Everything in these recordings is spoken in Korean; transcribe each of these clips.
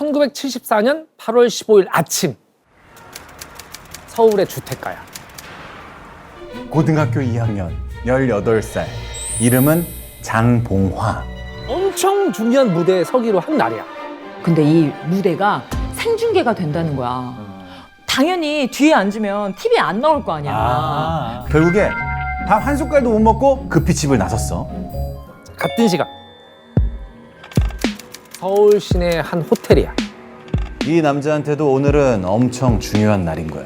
1974년 8월 15일 아침 서울의 주택가야. 고등학교 2학년 18살 이름은 장봉화. 엄청 중요한 무대에 서기로 한 날이야. 근데 이 무대가 생중계가 된다는 거야. 당연히 뒤에 앉으면 TV에 안 나올 거 아니야. 결국에 밥 한 숟갈도 못 먹고 급히 집을 나섰어. 같은 시각 서울 시내 한 호텔이야. 이 남자한테도 오늘은 엄청 중요한 날인 거야.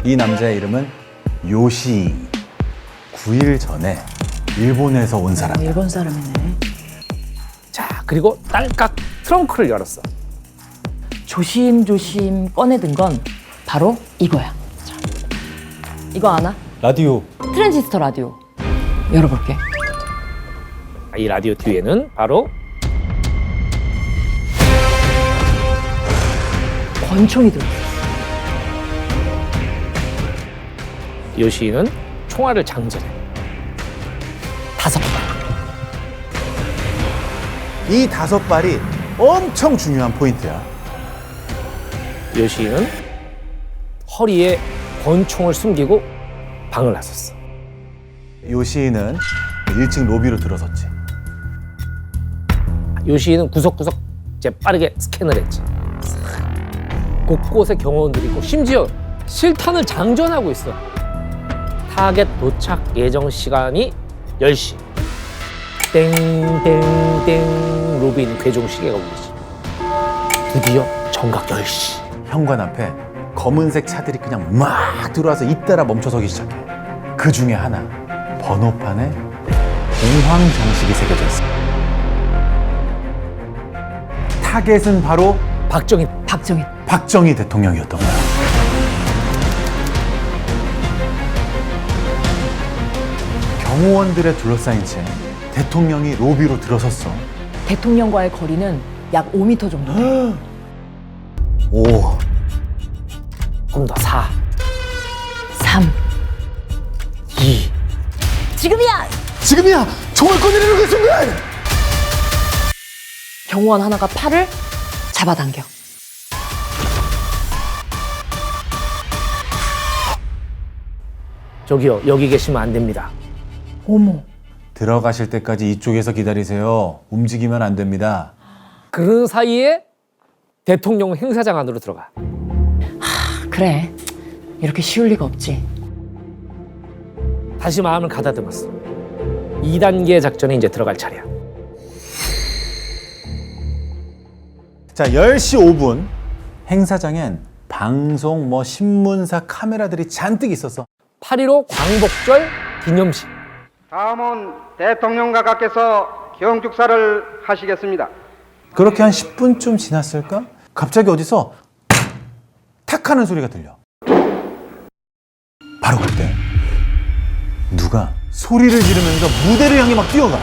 이 남자의 이름은 요시이. 9일 전에 일본에서 온 사람이야. 일본 사람이네. 자, 그리고 딸깍 트렁크를 열었어. 조심조심 꺼내든 건 바로 이거야. 자, 이거 아나? 라디오. 트랜지스터 라디오. 열어볼게. 이 라디오 뒤에는 바로 권총이 들어있어. 요시이는 총알을 장전해. 5발. 이 5발이 엄청 중요한 포인트야. 요시이는 허리에 권총을 숨기고 방을 나섰어. 요시이는 1층 로비로 들어섰지. 요시이는 구석구석 이제 빠르게 스캔을 했지. 곳곳에 경호원들이 있고 심지어 실탄을 장전하고 있어. 타겟 도착 예정 시간이 10시. 땡땡땡 로빈 괴종 시계가 울리지. 드디어 정각 10시. 현관 앞에 검은색 차들이 그냥 막 들어와서 잇따라 멈춰서기 시작해. 그 중에 하나, 번호판에 공황 장식이 새겨져 있어. 타겟은 바로 박정희. 박정희 대통령이었던 거야. 경호원들에 둘러싸인 채 대통령이 로비로 들어섰어. 대통령과의 거리는 약 5m 정도 돼. 5, 조금 더 4, 3. 2. 지금이야! 지금이야! 총을 꺼내려는 그 순간! 경호원 하나가 팔을 잡아당겨. 저기요, 여기 계시면 안 됩니다. 어머. 들어가실 때까지 이쪽에서 기다리세요. 움직이면 안 됩니다. 그런 사이에 대통령 행사장 안으로 들어가. 그래. 이렇게 쉬울 리가 없지. 다시 마음을 가다듬었어. 2단계 작전에 이제 들어갈 차례야. 자, 10시 5분 행사장엔 방송, 신문사 카메라들이 잔뜩 있었어. 8.15 광복절 기념식. 다음은 대통령 각하께서 경축사를 하시겠습니다. 그렇게 한 10분쯤 지났을까? 갑자기 어디서 탁 하는 소리가 들려. 바로 그때 누가 소리를 지르면서 무대를 향해 막 뛰어가.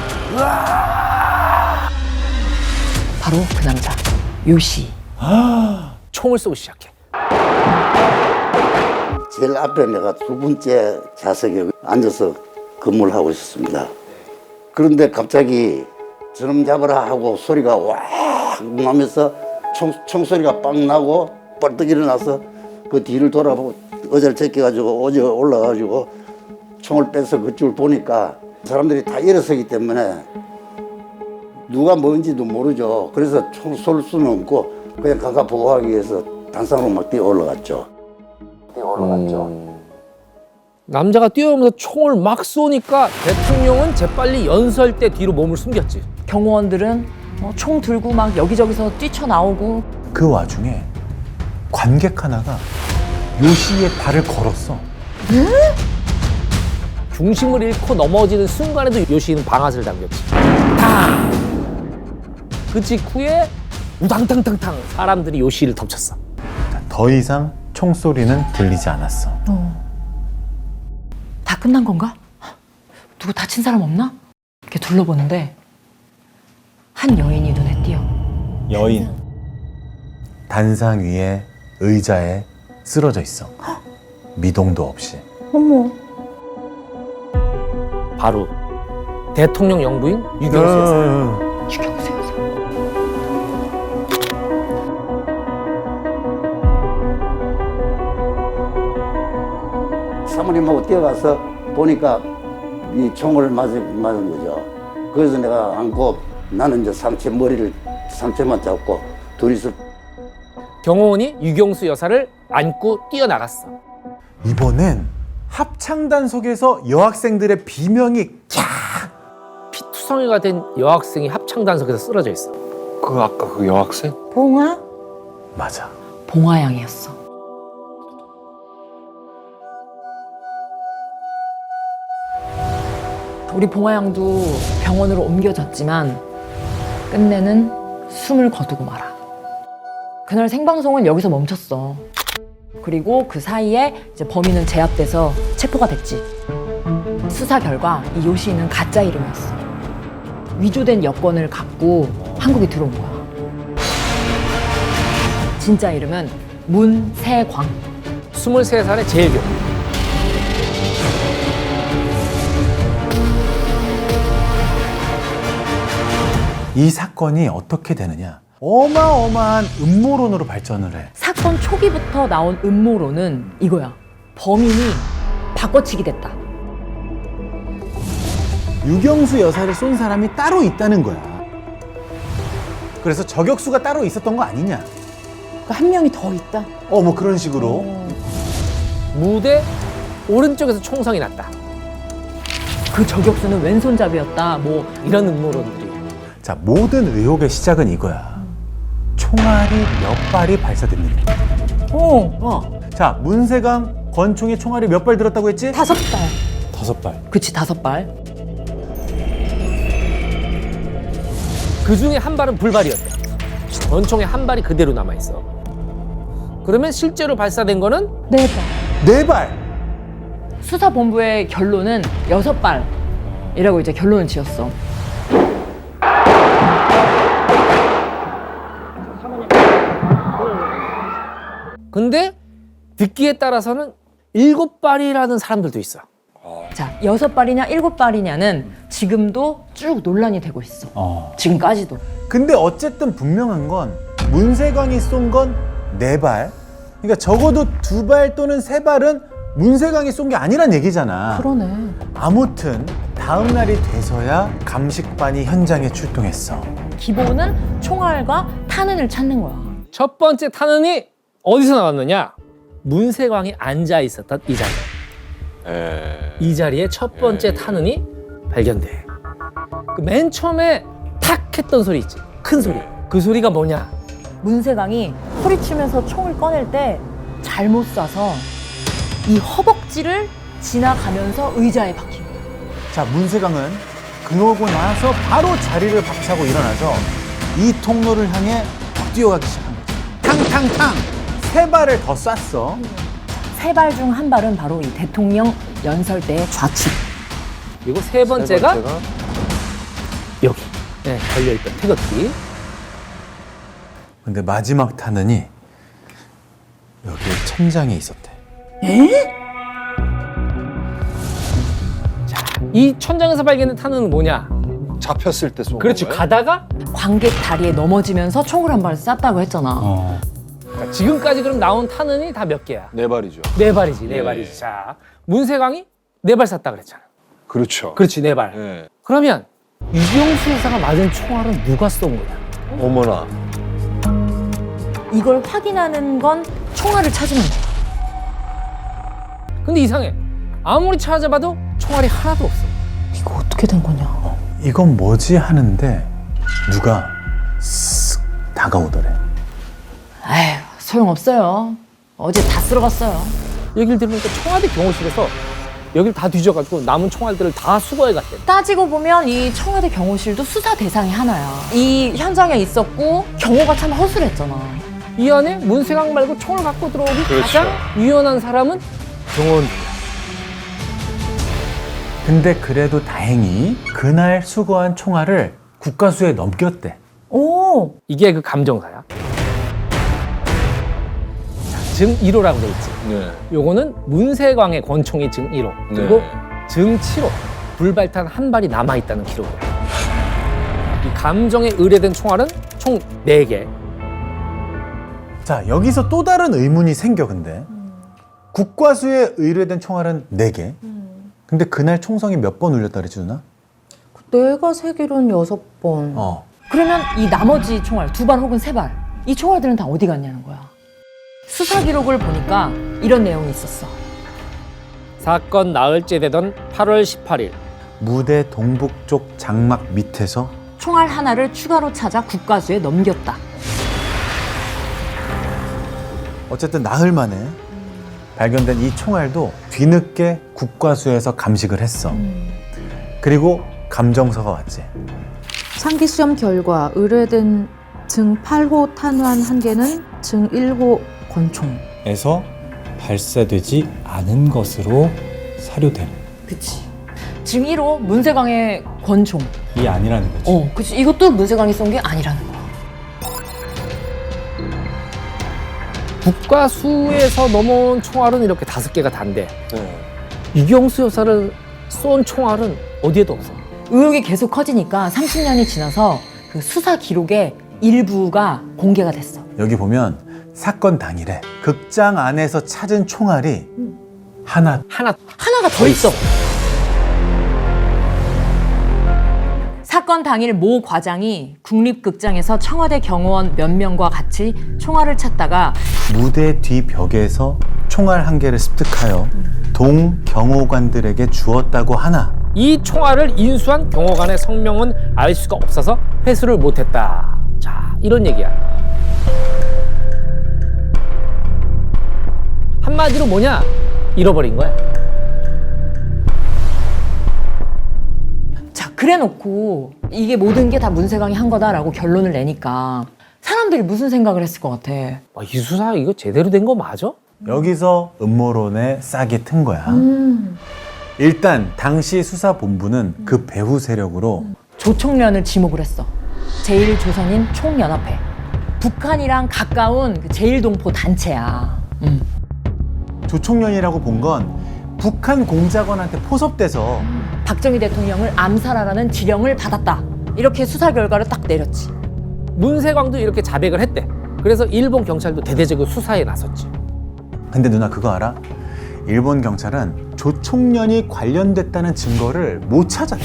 바로 그 남자. 요시. 총을 쏘기 시작해. 제일 앞에 내가 2번째 좌석에 앉아서 근무를 하고 있었습니다. 그런데 갑자기 저놈 잡아라 하고 소리가 와 하면서 총소리가 빵 나고 벌떡 일어나서 그 뒤를 돌아보고 의자를 제껴가지고 어제 올라가가지고 총을 빼서 그쪽을 보니까 사람들이 다 일어서기 때문에 누가 뭔지도 모르죠. 그래서 총 쏠 수는 없고 그냥 각각 보호하기 위해서 단상으로 막 뛰어 올라갔죠. 남자가 뛰어오면서 총을 막 쏘니까 대통령은 재빨리 연설대 뒤로 몸을 숨겼지. 경호원들은 총 들고 막 여기저기서 뛰쳐나오고. 그 와중에 관객 하나가 요시의 발을 걸었어. 중심을 잃고 넘어지는 순간에도 요시는 방아쇠를 당겼지. 탕! 그 직후에 우당탕탕탕 사람들이 요시를 덮쳤어. 더 이상 총소리는 들리지 않았어. 다 끝난 건가? 누구 다친 사람 없나? 이렇게 둘러보는데 한 여인이 눈에 띄어. 여인. 단상 위에 의자에 쓰러져 있어. 미동도 없이. 바로 대통령 영부인 유경수 여사. 유경수 여사. 사모님하고 뛰어가서 보니까 이 총을 맞은 거죠. 그래서 내가 안고 나는 이제 상체만 잡고 둘이서 경호원이 유경수 여사를 안고 뛰어나갔어. 이번엔 합창단 속에서 여학생들의 비명이 피투성이가 된 여학생이 합창단속에서 쓰러져 있어. 그 아까 그 여학생? 봉화? 맞아. 봉화양이었어. 우리 봉화양도 병원으로 옮겨졌지만 끝내는 숨을 거두고 말아. 그날 생방송은 여기서 멈췄어. 그리고 그 사이에 이제 범인은 제압돼서 체포가 됐지. 수사 결과 이 요시는 가짜 이름이었어. 위조된 여권을 갖고 한국에 들어온 거야. 진짜 이름은 문세광. 23살의 재경. 이 사건이 어떻게 되느냐? 어마어마한 음모론으로 발전을 해. 사건 초기부터 나온 음모론은 이거야. 범인이 바꿔치기 됐다. 유경수 여사를 쏜 사람이 따로 있다는 거야. 그래서 저격수가 따로 있었던 거 아니냐? 한 명이 더 있다. 뭐 그런 식으로. 무대 오른쪽에서 총성이 났다. 그 저격수는 왼손잡이였다. 뭐 이런 음모론들이. 자, 모든 의혹의 시작은 이거야. 총알이 몇 발이 발사됐느냐. 자, 문세강 권총에 총알이 몇 발 들었다고 했지? 5발. 5발. 그치, 5발. 그 중에 한 발은 불발이었다. 권총에 한 발이 그대로 남아있어. 그러면 실제로 발사된 거는 4발. 4발. 수사본부의 결론은 6발이라고 이제 결론을 지었어. 근데 듣기에 따라서는 7발이라는 사람들도 있어. 자, 6발이냐 7발이냐는 지금도 쭉 논란이 되고 있어. 지금까지도. 근데 어쨌든 분명한 건 문세광이 쏜 건 4발. 그러니까 적어도 2발 또는 3발은 문세광이 쏜 게 아니란 얘기잖아. 그러네. 아무튼 다음 날이 돼서야 감식반이 현장에 출동했어. 기본은 총알과 탄은을 찾는 거야. 첫 번째 탄원이 어디서 나왔느냐? 문세광이 앉아 있었던 이 자리. 이 자리에 첫 번째 탄원이 발견돼. 그 맨 처음에 탁 했던 소리 있지. 큰 소리. 그 소리가 뭐냐? 문세광이 소리치면서 총을 꺼낼 때 잘못 쏴서 이 허벅지를 지나가면서 의자에 박힌 거야. 자, 문세광은 그러고 나서 바로 자리를 박차고 일어나서 이 통로를 향해 뛰어가기 시작한 거지. 탕탕탕! 3발을 더 쐈어. 3발 중 1발은 바로 이 대통령 연설대의 좌측. 그리고 세 번째가 여기. 네, 걸려있던 태극기. 근데 마지막 탄원이 여기 천장에 있었대. 이 천장에서 발견된 탄원은 뭐냐? 잡혔을 때 쏜 그렇지. 건가요? 가다가 관객 다리에 넘어지면서 총을 1발 쐈다고 했잖아. 지금까지 그럼 나온 탄원이 다 몇 개야? 4발이죠. 4발이지, 예. 4발이지. 자, 문세광이 4발 쐈다 그랬잖아. 그렇죠. 그렇지, 4발. 예. 그러면 유경수 여사가 맞은 총알은 누가 쏜 거냐? 어머나. 이걸 확인하는 건 총알을 찾으면 돼. 근데 이상해. 아무리 찾아봐도 총알이 하나도 없어. 이거 어떻게 된 거냐? 이건 뭐지 하는데 누가 쓱 다가오더래. 에휴, 소용없어요. 어제 다 쓸어갔어요. 얘기를 들으니까 청와대 경호실에서 여기를 다 뒤져가지고 남은 총알들을 다 수거해 갔대. 따지고 보면 이 청와대 경호실도 수사 대상이 하나야. 이 현장에 있었고 경호가 참 허술했잖아. 이 안에 문세광 말고 총을 갖고 들어오기 그렇죠. 가장 유연한 사람은 경호원. 근데 그래도 다행히 그날 수거한 총알을 국가수에 넘겼대. 오! 이게 그 감정사야. 증 1호라고 돼 있지. 네. 요거는 문세광의 권총이 증 1호. 그리고 네. 증 7호. 불발탄 한 발이 남아있다는 기록이야. 이 감정에 의뢰된 총알은 총 4개. 자, 여기서 또 다른 의문이 생겨. 근데 국과수에 의뢰된 총알은 4개. 근데 그날 총성이 몇 번 울렸다 그랬지 누나? 내가 세기로는 6번. 그러면 이 나머지 총알 2발 혹은 3발 이 총알들은 다 어디 갔냐는 거야. 수사 기록을 보니까 이런 내용이 있었어. 사건 나흘째 되던 8월 18일 무대 동북쪽 장막 밑에서 총알 하나를 추가로 찾아 국과수에 넘겼다. 어쨌든 나흘 만에 발견된 이 총알도 뒤늦게 국과수에서 감식을 했어. 그리고 감정서가 왔지. 상기시험 결과 의뢰된 증 8호 탄환 1개는 증 1호 권총. 에서 발사되지 않은 것으로 사료됨. 그치. 지금 1호 문세광의 권총. 이 아니라는 거지. 그치. 이것도 문세광이 쏜 게 아니라는 거야. 국과수에서 넘어온 총알은 이렇게 5개가 단데 이경수 여사를 쏜 총알은 어디에도 없어. 의혹이 계속 커지니까 30년이 지나서 그 수사 기록의 일부가 공개가 됐어. 여기 보면 사건 당일에 극장 안에서 찾은 총알이 하나가 더 있어. 사건 당일 모 과장이 국립극장에서 청와대 경호원 몇 명과 같이 총알을 찾다가 무대 뒤 벽에서 총알 1개를 습득하여 동 경호관들에게 주었다고 하나 이 총알을 인수한 경호관의 성명은 알 수가 없어서 회수를 못했다. 자, 이런 얘기야. 한마디로 뭐냐? 잃어버린 거야. 자, 그래놓고 이게 모든 게 다 문세광이 한 거다라고 결론을 내니까 사람들이 무슨 생각을 했을 것 같아. 이 수사 이거 제대로 된 거 맞아? 여기서 음모론에 싹이 튼 거야. 일단 당시 수사본부는 그 배후 세력으로 조총련을 지목을 했어. 제1조선인 총연합회. 북한이랑 가까운 그 제1동포 단체야. 조총련이라고 본 건 북한 공작원한테 포섭돼서 박정희 대통령을 암살하라는 지령을 받았다. 이렇게 수사 결과를 딱 내렸지. 문세광도 이렇게 자백을 했대. 그래서 일본 경찰도 대대적으로 수사에 나섰지. 근데 누나 그거 알아? 일본 경찰은 조총련이 관련됐다는 증거를 못 찾았대.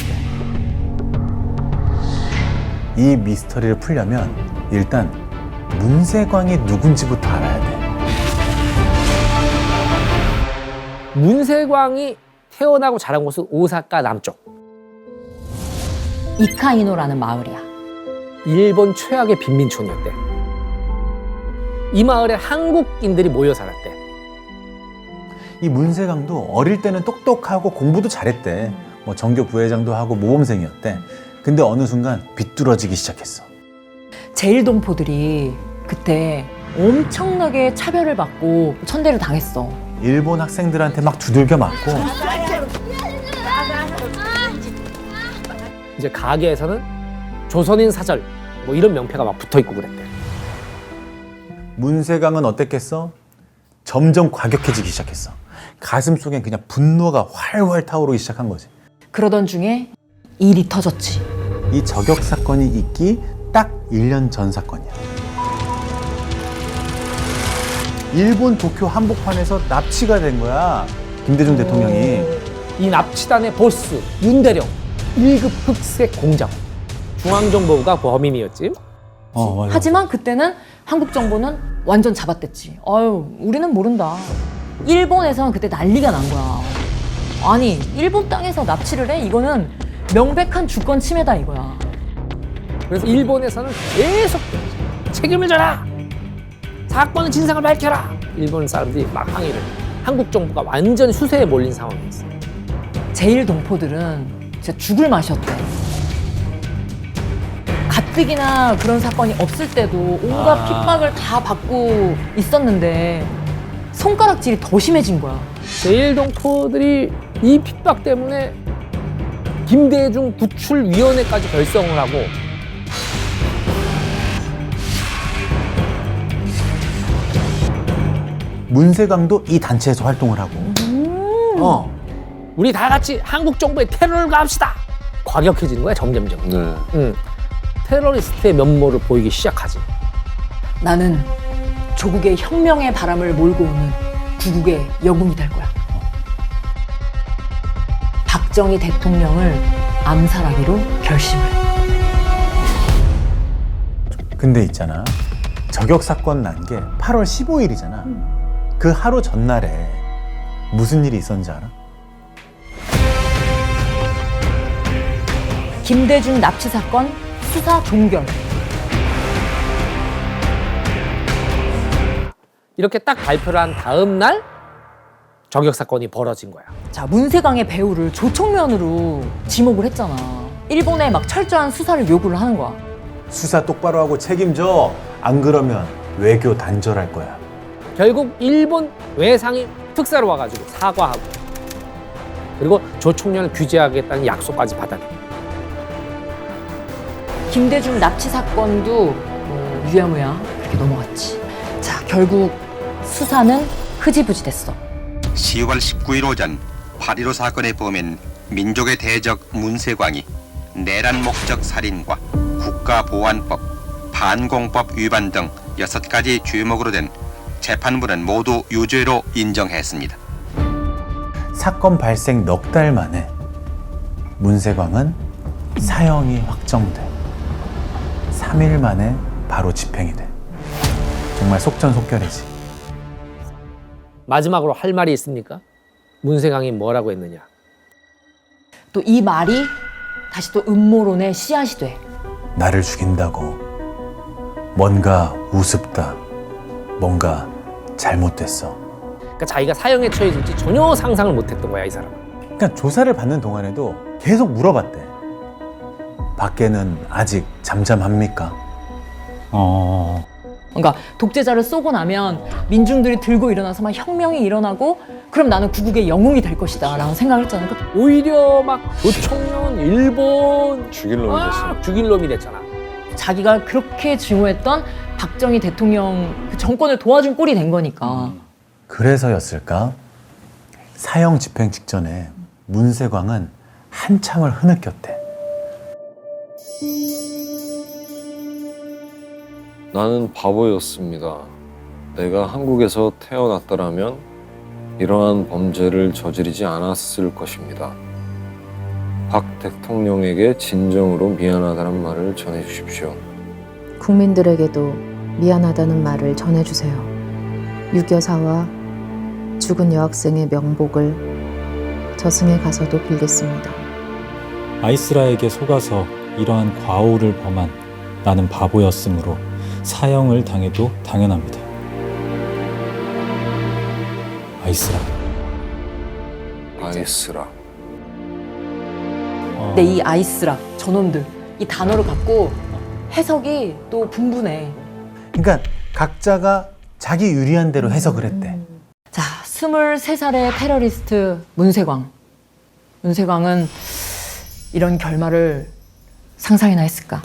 이 미스터리를 풀려면 일단 문세광이 누군지부터 알아야 돼. 문세광이 태어나고 자란 곳은 오사카 남쪽. 이카이노라는 마을이야. 일본 최악의 빈민촌이었대. 이 마을에 한국인들이 모여 살았대. 이 문세광도 어릴 때는 똑똑하고 공부도 잘했대. 뭐 전교 부회장도 하고 모범생이었대. 근데 어느 순간 비뚤어지기 시작했어. 제1동포들이 그때 엄청나게 차별을 받고 천대를 당했어. 일본 학생들한테 막 두들겨 맞고 이제 가게에서는 조선인 사절 뭐 이런 명패가 막 붙어 있고 그랬대. 문세광은 어땠겠어? 점점 과격해지기 시작했어. 가슴 속엔 그냥 분노가 활활 타오르기 시작한 거지. 그러던 중에 일이 터졌지. 이 저격 사건이 있기 딱 1년 전 사건이야. 일본 도쿄 한복판에서 납치가 된 거야. 김대중 대통령이. 이 납치단의 보스 윤대령 1급 흑색 공작. 중앙정보부가 범인이었지. 맞아. 하지만 그때는 한국 정부는 완전 잡아댔지. 우리는 모른다. 일본에서는 그때 난리가 난 거야. 아니, 일본 땅에서 납치를 해? 이거는 명백한 주권 침해다 이거야. 그래서 일본에서는 계속 책임을 져라. 사건의 진상을 밝혀라. 일본 사람들이 막 항의를. 한국 정부가 완전 수세에 몰린 상황이었어. 제1동포들은 진짜 죽을 맛이었대. 가뜩이나 그런 사건이 없을 때도 온갖 핍박을 다 받고 있었는데 손가락질이 더 심해진 거야. 제1동포들이 이 핍박 때문에 김대중 구출위원회까지 결성을 하고 문세광도 이 단체에서 활동을 하고. 우리 다 같이 한국 정부의 테러를 가합시다. 과격해지는 거야 점점점. 테러리스트의 면모를 보이기 시작하지. 나는 조국의 혁명의 바람을 몰고 오는 구국의 영웅이 될 거야. 박정희 대통령을 암살하기로 결심을 해. 근데 있잖아. 저격 사건 난 게 8월 15일이잖아. 그 하루 전날에 무슨 일이 있었는지 알아? 김대중 납치 사건 수사 종결. 이렇게 딱 발표를 한 다음 날 저격 사건이 벌어진 거야. 자, 문세광의 배우를 조총련으로 지목을 했잖아. 일본에 막 철저한 수사를 요구를 하는 거야. 수사 똑바로 하고 책임져. 안 그러면 외교 단절할 거야. 결국 일본 외상이 특사로 와가지고 사과하고 그리고 조총련을 규제하겠다는 약속까지 받아내. 김대중 납치 사건도 유야무야 그렇게 넘어갔지. 자, 결국 수사는 흐지부지 됐어. 10월 19일 오전 8.15 사건의 범인 민족의 대적 문세광이 내란 목적 살인과 국가보안법, 반공법 위반 등 6가지 죄목으로 된 재판부는 모두 유죄로 인정했습니다. 사건 발생 넉 달 만에 문세광은 사형이 확정돼. 3일 만에 바로 집행이 돼. 정말 속전속결이지. 마지막으로 할 말이 있습니까? 문세광이 뭐라고 했느냐? 또 이 말이 다시 또 음모론의 씨앗이 돼. 나를 죽인다고. 뭔가 우습다. 뭔가 잘못됐어. 그러니까 자기가 사형에 처해질지 전혀 상상을 못했던 거야, 이 사람은. 그러니까 조사를 받는 동안에도 계속 물어봤대. 밖에는 아직 잠잠합니까? 그러니까 독재자를 쏘고 나면 민중들이 들고 일어나서 막 혁명이 일어나고 그럼 나는 구국의 영웅이 될 것이다 라는 생각을 했잖아. 그러니까 오히려 막 조총련, 일본 죽일 놈이 됐어. 죽일 놈이 됐잖아. 자기가 그렇게 증오했던 박정희 대통령 그 정권을 도와준 꼴이 된 거니까. 그래서였을까? 사형 집행 직전에 문세광은 한참을 흐느꼈대. 나는 바보였습니다. 내가 한국에서 태어났더라면 이러한 범죄를 저지르지 않았을 것입니다. 박 대통령에게 진정으로 미안하다는 말을 전해주십시오. 국민들에게도 미안하다는 말을 전해주세요. 유교사와 죽은 여학생의 명복을 저승에 가서도 빌겠습니다. 아이스라에게 속아서 이러한 과오를 범한 나는 바보였으므로 사형을 당해도 당연합니다. 아이스라. 아이스라. 근데 이 아이스라 저놈들 이 단어를 갖고 해석이 또 분분해. 그러니까 각자가 자기 유리한 대로 해석을 했대. 자, 23살의 테러리스트 문세광. 문세광은 이런 결말을 상상이나 했을까?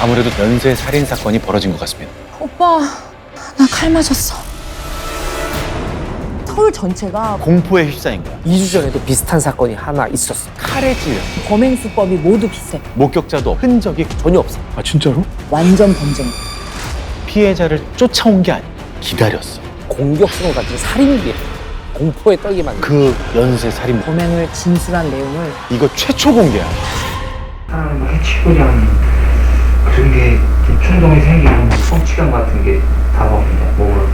아무래도 연쇄 살인 사건이 벌어진 것 같습니다. 오빠, 나 칼 맞았어. 서울 전체가 공포에 휩싸인 거야. 2주 전에도 비슷한 사건이 하나 있었어. 칼에 찔려. 범행수법이 모두 비슷해. 목격자도 흔적이 전혀 없어. 아 진짜로? 완전 범죄. 피해자를 쫓아온 게 아니야. 기다렸어. 공격성 같은 살인비야. 공포에 떨게 만든. 그 연쇄 살인 범행을 진술한 내용을 이거 최초 공개야. 사람을 해치우려는 그런 게 좀 충동이 생기고 성취감 같은 게 다가옵니다. 뭐